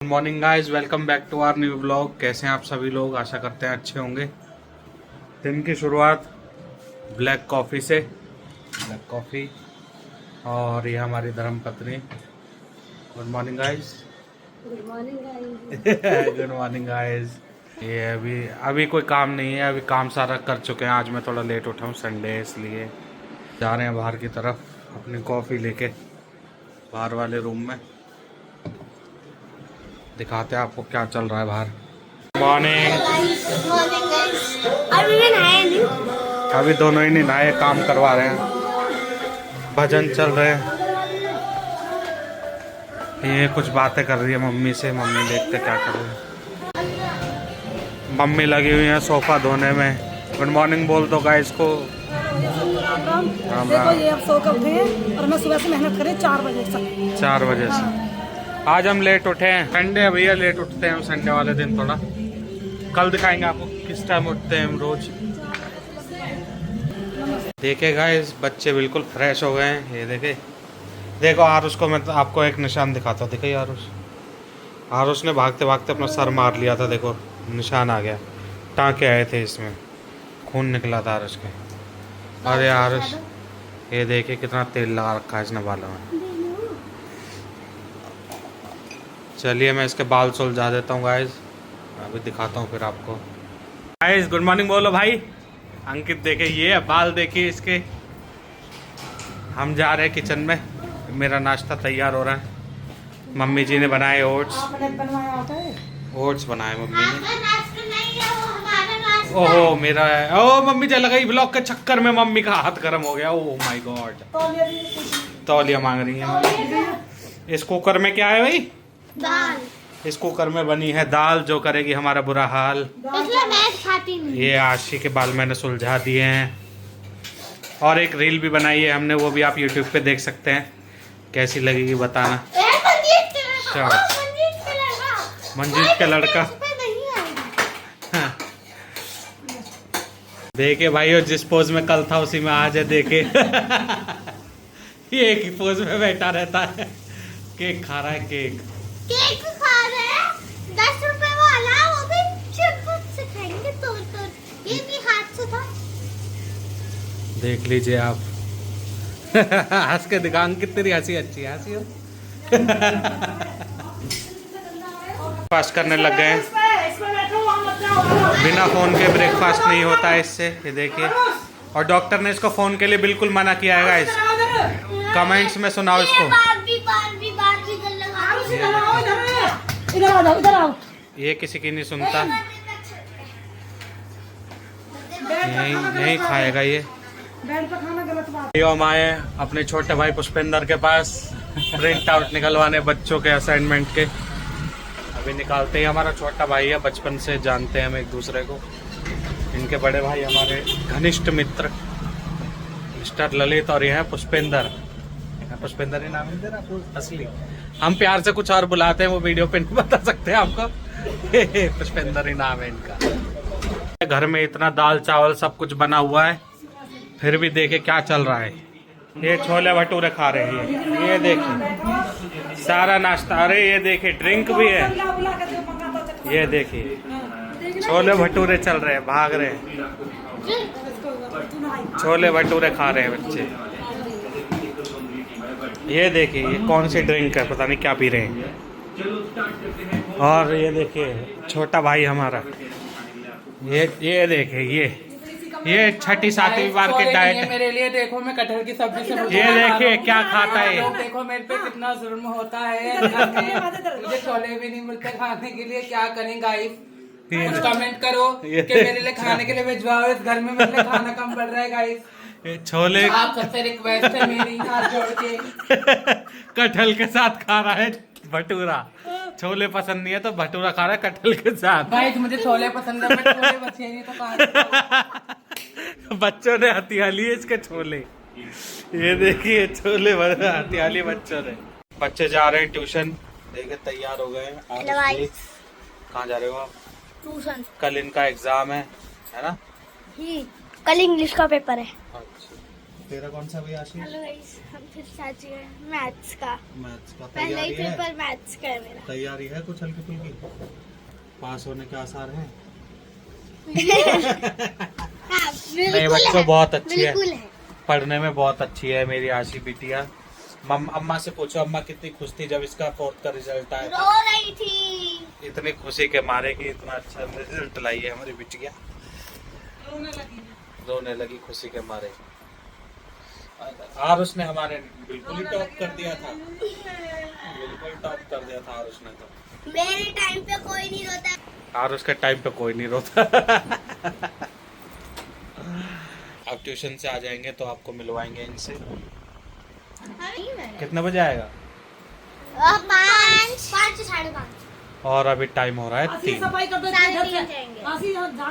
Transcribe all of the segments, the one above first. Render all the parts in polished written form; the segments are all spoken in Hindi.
Good morning guys, welcome back to our new blog. कैसे हैं आप सभी लोग? आशा करते हैं अच्छे होंगे। दिन की शुरुआत ब्लैक कॉफ़ी से, ब्लैक कॉफ़ी। और ये हमारी धर्मपत्नी। Good morning guys. Good morning guys. Good morning guys. ये अभी कोई काम नहीं है, अभी काम सारा कर चुके हैं। आज मैं थोड़ा लेट उठा हूँ, संडे है, इसलिए जा रहे हैं बाहर की तरफ अपनी कॉफ़ी लेके बाहर वाले रूम में। दिखाते हैं आपको क्या चल रहा है बाहर। मॉर्निंग। अभी भी नहाए नहीं। अभी दोनों ही नहीं नहाए, काम करवा रहे हैं, भजन चल रहे हैं। ये कुछ बातें कर रही है मम्मी से, मम्मी देखते क्या कर रही है। मम्मी लगी हुई है सोफा धोने में। गुड मॉर्निंग बोल दो गाइस को। देखो ये अब सो कर उठे हैं और मैं सुबह से मेहनत करें 4 बजे तक। 4 बजे से। आज हम लेट उठे हैं, संडे है भैया, लेट उठते हैं हम संडे वाले दिन थोड़ा। कल दिखाएंगे आपको किस टाइम उठते हैं हम रोज। देखे गाइस, बच्चे बिल्कुल फ्रेश हो गए हैं। ये देखे, देखो आरुष को मैं आपको एक निशान दिखाता हूँ। देखिए आरुष ने भागते भागते अपना सर मार लिया था। देखो निशान आ गया, टाँके आए थे, इसमें खून निकला था आरुष के। अरे आरुष, ये देखिए कितना तेल लगा रखा है इसने बालों में। चलिए मैं इसके बाल सुलझा देता हूँ गाइस, अभी दिखाता हूँ फिर आपको। गाइस गुड मॉर्निंग बोलो भाई। अंकित देखे, ये बाल देखिए इसके। हम जा रहे हैं किचन में, मेरा नाश्ता तैयार हो रहा है। मम्मी जी ने बनाए ओट्स। ओट्स बनाए मम्मी ने। ओहो मेरा है। ओ मम्मी जल गई ब्लॉक के चक्कर में, मम्मी का हाथ गर्म हो गया। Oh my God. तौलिया मांग रही है। इस कुकर में क्या है भाई? दाल। इस कुकर में बनी है दाल, जो करेगी हमारा बुरा हाल। इसलिए मैं खाती नहीं। ये आशी के बाल मैंने सुलझा दिए हैं। और एक रील भी बनाई है हमने, वो भी आप यूट्यूब पे देख सकते हैं। कैसी लगेगी बताना। मंजीत का लड़का। देखे भाई, वो जिस पोज में कल था उसी में आज है। देखे ये एक ही पोज में बैठा रहता है। केक खा रहा है, केक खा रहे हैं। 10 रुपए वाला, वो भी चिपक से खाएंगे तोड़। ये भी हाथ से था। देख लीजिए आप। हंस के दिखा, कितनी हंसी अच्छी है, हंसी हो। फास्ट करने लग गए हैं। बिना फोन के ब्रेकफास्ट नहीं होता है इससे, ये देखिए। और डॉक्टर ने इसको फोन के लिए बिल्कुल मना किया है गाइस। कमेंट्स में सुनाओ इसको। ये किसी की नहीं सुनता, यही खाएगा ये। हम आए अपने छोटे भाई पुष्पेंद्र के पास प्रिंट आउट निकलवाने बच्चों के असाइनमेंट के। अभी निकालते ही। हमारा छोटा भाई है, बचपन से जानते हैं हम एक दूसरे को। इनके बड़े भाई हमारे घनिष्ठ मित्र मिस्टर ललित, और ये है पुष्पेंद्र। पुष्पेंद्र ही नाम है तेरा असली। हम प्यार से कुछ और बुलाते हैं, वो वीडियो पे नहीं बता सकते आपको। पुष्पेंद्र ही नाम है इनका। घर में इतना दाल चावल सब कुछ बना हुआ है, फिर भी देखे क्या चल रहा है। ये छोले भटूरे खा रहे हैं, ये देखिए सारा नाश्ता। अरे ये देखिए ड्रिंक भी है, ये देखिए छोले भटूरे चल रहे हैं, भाग रहे हैं। छोले भटूरे खा रहे हैं बच्चे। ये देखिए ये कौन सी ड्रिंक है, पता नहीं क्या पी रहे हैं। और ये देखिए छोटा भाई हमारा, ये देखिए ये 6ठी 7वीं बार के डाइट है मेरे लिए। देखो मैं कटहल की सब्जी से ये देखिए क्या खाता है। देखो मेरे पे कितना जुल्म होता है। मुझे छोले भी नहीं मिलते खाने के लिए, क्या करें गाइस? कुछ कमेंट करो कि मेरे लिए खाने के लिए भिजवाओ। इस घर में मेरे लिए खाना कम पड़ रहा है गाइस। छोले आप सबसे रिक्वेस्ट है मेरी, हाथ जोड़ के। कटहल के साथ खा रहा है भटूरा। छोले पसंद नहीं है तो भटूरा खा रहा है कटहल के साथ। भाई मुझे छोले पसंद है, मैं छोले बचे नहीं तो कहाँ। बच्चों ने हथिया लिए इसके छोले। ये देखिए छोले हथिया लिए बच्चों ने। बच्चे जा रहे हैं ट्यूशन। देखे तैयार हो गए हैं। कहाँ जा रहे हो आप? ट्यूशन। कल इनका एग्जाम है ना? कल इंग्लिश का पेपर है। अच्छा। तेरा कौन सा भैया आशी? हेलो गाइस, हम फिर साथ गए मैथ्स का। मैथ्स का पहले तैयारी ही है? पेपर मैथ्स का है मेरा। तैयारी है कुछ हल्की फुल्की? पास होने के आसार हैं? हाँ, नहीं, बच्चों बहुत अच्छी है, बिल्कुल है। पढ़ने में बहुत अच्छी है मेरी आशी बिटिया। अम्मा से पूछो अम्मा कितनी खुश थी जब इसका 4th का रिजल्ट आया था। रो रही थी। इतनी खुशी के मारे कि इतना अच्छा रिजल्ट लाई है हमारी बिटिया। रोने लगी खुशी के मारे। और उसने हमारे बिल्कुल ही टॉप कर दिया था, बिल्कुल टॉप कर दिया था। और उसने तो मेरे टाइम पे कोई नहीं रोता। और उसके टाइम पे कोई नहीं रोता। अब ट्यूशन से आ जाएंगे तो आपको मिलवाएंगे इनसे। कितने बजे आएगा? 5 से 5:30। और अभी टाइम हो रहा है 3। सफाई कर दो, झाड़ू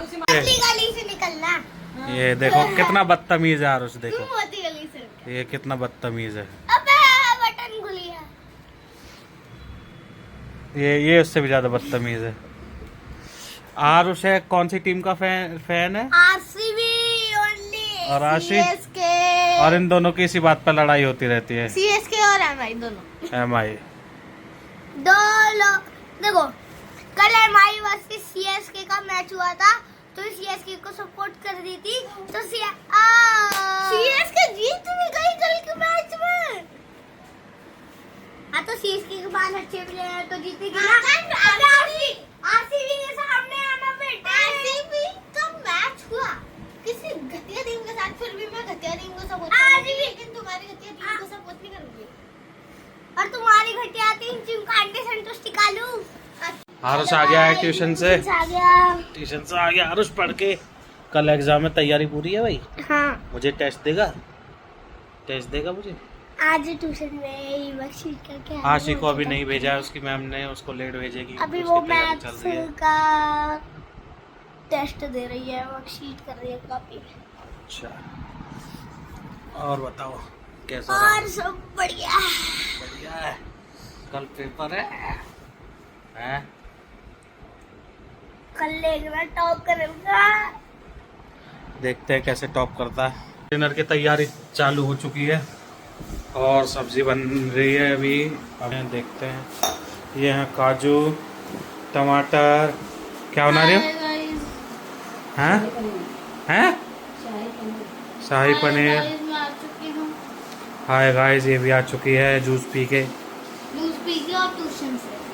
से पतली गली से निकलना। ये देखो कितना बदतमीज है आरुष, तुम देखो मोती गली से। ये कितना बदतमीज है। अबे बटन खुली है। ये उससे भी ज्यादा बदतमीज है। आरुष है कौन सी टीम का फैन है? RCB only. और आशी? सीएसके। और इन दोनों की इसी बात पर लड़ाई होती रहती है। सीएसके और एमआई दोनों। एमआई दो लोग देखो, कल एमआई वर्सेस सीएसके का मैच हुआ था तो सीएसके को सपोर्ट कर दी थी तो सीएसके जीत भी गई कल के मैच में। हाँ तो सीएसके के बाद अच्छे प्लेयर तो जीतेगी ना। आरसीबी के सामने आना बेटा। आरसीबी का मैच हुआ किसी घटिया टीम के साथ, फिर भी मैं घटिया टीम को सपोर्ट करूंगी, लेकिन तुम्हारी घटिया टीम को सपोर्ट नहीं करूंगी। और तुम्हारी घटिया टीम का अंडे संतुष्टि कालू। आरुष आ गया है ट्यूशन से। आ गया। ट्यूशन से आ गया आरुष पढ़ के। कल एग्जाम में तैयारी पूरी है भाई? हाँ, मुझे टेस्ट देगा? टेस्ट देगा मुझे? आज ट्यूशन में वर्कशीट करके आशी को अभी नहीं भेजा है उसकी मैम ने, उसको लेट भेजेगी। अभी उसकी वो तैयारी चल मैथ्स रही है। का टेस्ट दे रही है, वर्कशीट कर रही है कॉपी। अच्छा, और बताओ कैसा और रहा? सब बढ़िया। बढ़िया है। कल पेपर है हैं? कल लेकर टॉप करूंगा। देखते हैं कैसे टॉप करता है। डिनर की तैयारी चालू हो चुकी है और सब्जी बन रही है अभी। अब देखते हैं। ये है काजू, टमाटर। क्या बना रही हो? हैं? हैं? शाही पनीर। मैं आ चुकी हूँ। हाय गाइस, ये भी आ चुकी है जूस पी के। जूस पी के और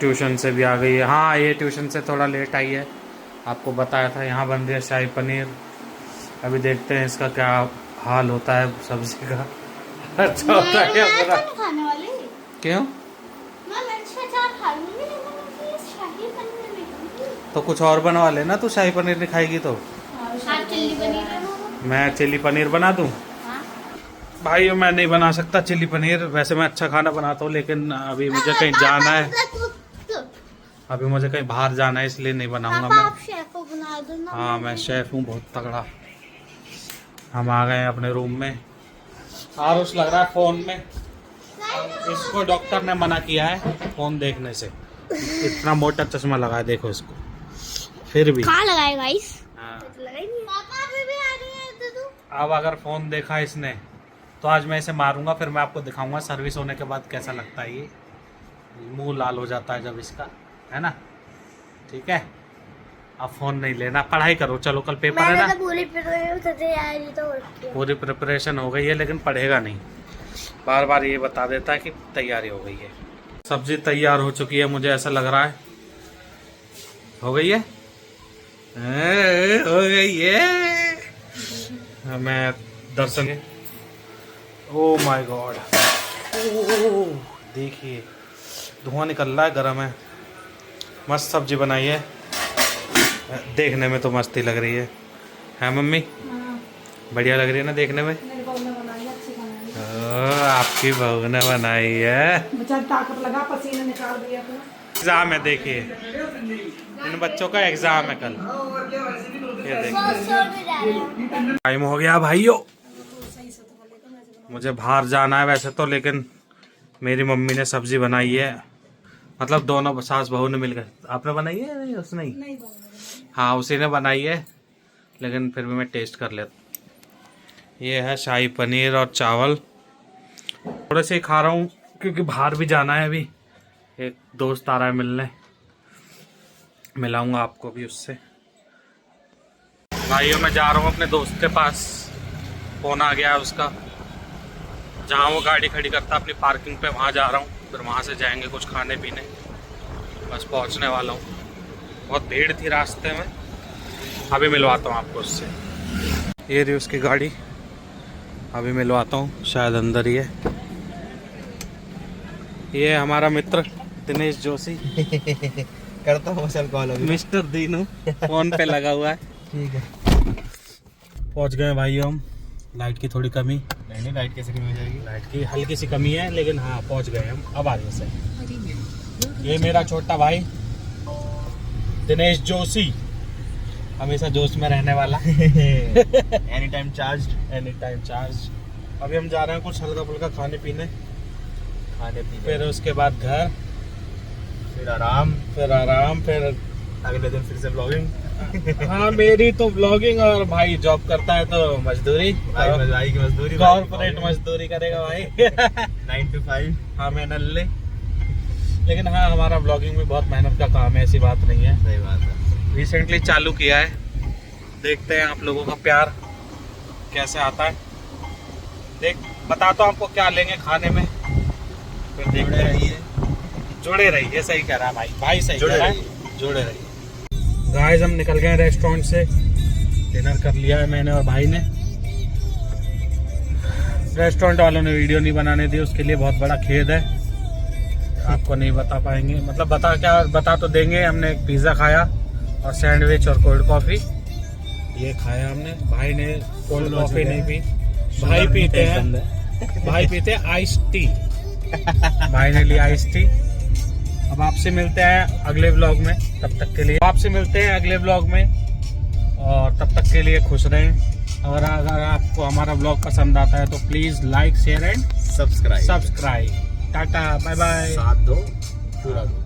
ट्यूशन से भी आ गई है। हाँ, ये ट्यूशन से थोड़ा लेट आई है, आपको बताया था। यहाँ बन रही है शाही पनीर। अभी देखते हैं इसका क्या हाल होता है सब्जी का। अच्छा होता है क्या बुरा? खाने वाली। क्यों? मैं लंच में 4 खा लूंगी, लेकिन मैं शाही पनीर नहीं खाऊंगी। तो कुछ और बनवा लेना, तू शाही पनीर नहीं खाएगी तो। आप चिल्ली पनीर बनाओ। मैं चिल्ली पनीर बना दूं? हाँ? भाई मैं नहीं बना सकता चिल्ली पनीर। वैसे मैं अच्छा खाना बनाता हूँ, लेकिन अभी मुझे कहीं जाना है। अभी मुझे कहीं बाहर जाना है, इसलिए नहीं बनाऊंगा मैं। आप शेफ को बना दो ना। हाँ, मैं शेफ हूँ बहुत तगड़ा। हम आ गए हैं अपने रूम में। आरुष लग रहा है फोन में। इसको डॉक्टर ने मना किया है फोन देखने से। इतना मोटा चश्मा लगा है देखो इसको, फिर भी। कहाँ लगाए गाइस? हाँ। पापा अभी भी आ रही है दीदू। अब अगर फोन देखा इसने तो आज मैं इसे मारूंगा, फिर मैं आपको दिखाऊंगा सर्विस होने के बाद कैसा लगता है। ये मुंह लाल हो जाता है जब इसका, है ना? ठीक है, अब फोन नहीं लेना, पढ़ाई करो। चलो कल पेपर है ना। पूरी प्रिपरेशन हो गई है, लेकिन पढ़ेगा नहीं। बार बार ये बता देता है कि तैयारी हो गई है। सब्जी तैयार हो चुकी है, मुझे ऐसा लग रहा है। हो गई है? हो गई है। मैं दर्शन। ओ माय गॉड, देखिए धुआं निकल रहा है, गर्म है। मस्त सब्जी बनाई है, देखने में तो मस्ती लग रही है मम्मी? बढ़िया लग रही है ना देखने में? आपकी बहू ने बनाई है। ताकत लगा, पसीना निकाल दिया था। एग्जाम है, देखिए इन बच्चों का एग्जाम है कल। ये देखिए टाइम हो गया भाइयों, मुझे बाहर जाना है वैसे तो, लेकिन मेरी मम्मी ने सब्जी बनाई है। मतलब दोनों सास बहू ने मिलकर। आपने बनाई है नहीं? उसने नहीं। हाँ, उसी ने बनाई है, लेकिन फिर भी मैं टेस्ट कर लेता। ये है शाही पनीर और चावल। थोड़े से ही खा रहा हूँ क्योंकि बाहर भी जाना है अभी। एक दोस्त आ रहा है मिलने, मिलाऊंगा आपको भी उससे। भाइयों मैं जा रहा हूँ अपने दोस्त के पास, फोन आ गया है उसका। जहाँ वो गाड़ी खड़ी करता है अपनी पार्किंग पे, वहाँ जा रहा हूँ। फिर वहाँ से जाएंगे कुछ खाने पीने। बस पहुँचने वाला हूँ, बहुत भीड़ थी रास्ते में। अभी मिलवाता हूँ आपको उससे। ये रही उसकी गाड़ी, अभी मिलवाता हूँ, शायद अंदर ही है। ये हमारा मित्र दिनेश जोशी। करता हूँ सर कॉल अभी। मिस्टर दीनू फोन पे लगा हुआ है। ठीक है, पहुँच गए भाइयों हम। लाइट की थोड़ी कमी, नहीं लाइट कैसे कमी हो जाएगी? लाइट की हल्की सी कमी है, लेकिन हाँ पहुँच गए हम। अब आ रही है सही। ये मेरा छोटा भाई दिनेश जोशी, हमेशा जोश में रहने वाला। Any time charge. Any time charge. अभी हम जा रहे हैं कुछ हल्का फुल्का खाने पीने, फिर उसके बाद घर, फिर आराम, फिर अगले दिन फिर से ब्लॉगिंग। हाँ मेरी तो ब्लॉगिंग, और भाई जॉब करता है तो मजदूरी, भाई की मजदूरी, कॉर्पोरेट मजदूरी करेगा भाई। 9 to 5। हाँ मैं नल्ले, लेकिन हाँ हमारा ब्लॉगिंग भी बहुत मेहनत का काम है, ऐसी बात नहीं है। सही बात है। रिसेंटली चालू किया है, देखते हैं आप लोगों का प्यार कैसे आता है। बताता हूँ आपको क्या लेंगे खाने में, फिर देखते रहिए, जुड़े रहिए। सही कह रहा है भाई सही कह रहा है, जुड़े रहिए। गाइस हम निकल गए रेस्टोरेंट से, डिनर कर लिया है मैंने और भाई ने। रेस्टोरेंट वालों ने वीडियो नहीं बनाने दी, उसके लिए बहुत बड़ा खेद है। आपको नहीं बता पाएंगे, मतलब बता तो देंगे। हमने एक पिज़्ज़ा खाया और सैंडविच और कोल्ड कॉफ़ी, ये खाया हमने। भाई ने कोल्ड कॉफ़ी नहीं पी, भाई पीते हैं आइस टी। भाई ने लिया आइस टी। अब आपसे मिलते हैं अगले व्लॉग में, तब तक के लिए आपसे मिलते हैं अगले व्लॉग में, और तब तक के लिए खुश रहें। और अगर आपको हमारा व्लॉग पसंद आता है तो please like share and subscribe. Tata bye bye. साथ दो, पूरा दो।